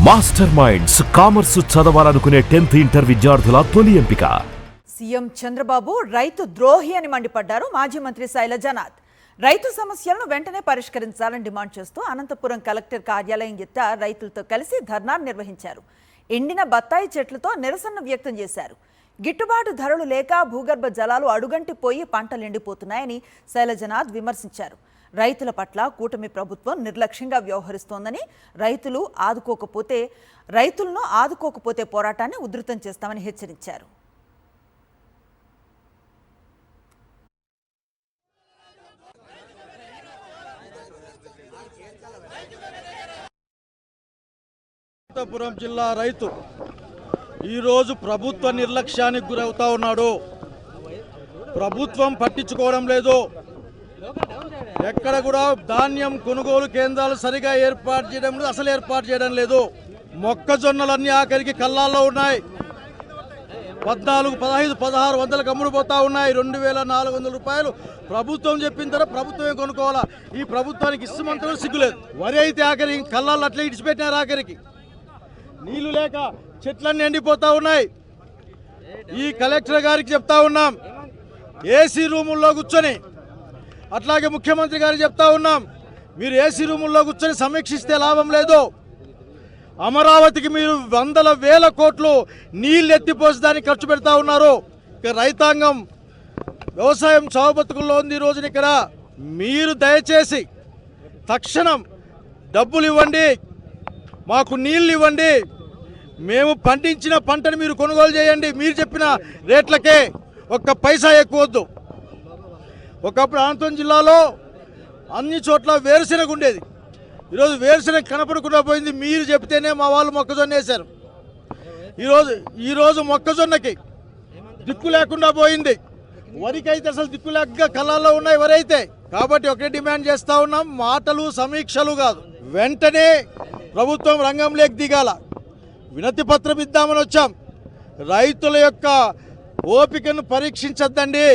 Master minds commerce చదవాలనుకునే 10th inter విద్యార్థుల తొలి ఎంపిక. సీఎం చంద్రబాబు రైతు ద్రోహి అని మండిపడ్డారు మాజీ మంత్రి శైలజనాథ్. రైతు సమస్యలను వెంటనే పరిష్కరించాలని డిమాండ్ చేస్తూ అనంతపురం కలెక్టర్ కార్యాలయం ఎత్త రైతులతో కలిసి ధర్నా నిర్వహించారు. ఎండిన బత్తాయి చెట్లతో నిరసన వ్యక్తం చేశారు. గిట్టుబాటు ధరలు లేక భూగర్భ జలాలు అడుగంటిపోయి పంటలు ఎండిపోతున్నాయని శైలజనాథ్ విమర్శించారు. రైతుల పట్ల కూటమి ప్రభుత్వం నిర్లక్ష్యంగా వ్యవహరిస్తోందని, రైతులను ఆదుకోకపోతే పోరాటాన్ని ఉధృతం చేస్తామని హెచ్చరించారు. అనంతపురం జిల్లా రైతు ఈరోజు ప్రభుత్వ నిర్లక్ష్యానికి గురవుతా ఉన్నాడు. ప్రభుత్వం పట్టించుకోవడం లేదు. ఎక్కడ కూడా ధాన్యం కొనుగోలు కేంద్రాలు సరిగా ఏర్పాటు చేయడం లేదు, అసలు ఏర్పాటు చేయడం లేదు. మొక్కజొన్నలన్నీ ఆఖరికి కళ్ళాల్లో ఉన్నాయి. 14, 15, 1600 అమ్ముడుపోతా ఉన్నాయి. 2400 రూపాయలు ప్రభుత్వం చెప్పిన తర్వాత ప్రభుత్వమే కొనుక్కోవాలా. ఈ ప్రభుత్వానికి ఇష్టమంతా సిగ్గులేదు. వరి అయితే ఆఖరికి కళ్ళాల్లో అట్లా ఇడిచిపెట్టినారు. ఆఖరికి నీళ్లు లేక చెట్లన్నీ ఎండిపోతా ఉన్నాయి. ఈ కలెక్టర్ గారికి చెప్తా ఉన్నాం, ఏసీ రూముల్లో కూర్చొని, అట్లాగే ముఖ్యమంత్రి గారికి చెప్తా ఉన్నాం, మీరు ఏసీ రూముల్లో కూర్చొని సమీక్షిస్తే లాభం లేదు. అమరావతికి మీరు 100,000 కోట్లు నీళ్ళు ఎత్తిపోసడానికి ఖర్చు పెడతా ఉన్నారు. ఇక రైతాంగం వ్యవసాయం చావు బతుకుల్లో ఉంది. ఈ రోజున ఇక్కడ మీరు దయచేసి తక్షణం డబ్బులు ఇవ్వండి, మాకు నీళ్ళు ఇవ్వండి, మేము పండించిన పంటను మీరు కొనుగోలు చేయండి. మీరు చెప్పిన రేట్లకే, ఒక్క పైసా ఎక్కువద్దు. ఒకప్పుడు అనంతపురం జిల్లాలో అన్ని చోట్ల వేరుశెనగ ఉండేది. ఈరోజు వేరుశెనగ కనపడకుండా పోయింది. మీరు చెప్తేనే మా వాళ్ళు మొక్కజొన్న వేశారు. ఈరోజు మొక్కజొన్నకి దిక్కు లేకుండా పోయింది. వరికి అయితే అసలు దిక్కు లేక కళ్ళాల్లో ఉన్నాయి వరి అయితే. కాబట్టి ఒకటే డిమాండ్ చేస్తూ ఉన్నాం, మాటలు సమీక్షలు కాదు, వెంటనే ప్రభుత్వం రంగంలోకి దిగాల. వినతి పత్రం ఇద్దామని వచ్చాం. రైతుల యొక్క ఓపికను పరీక్షించద్దండి.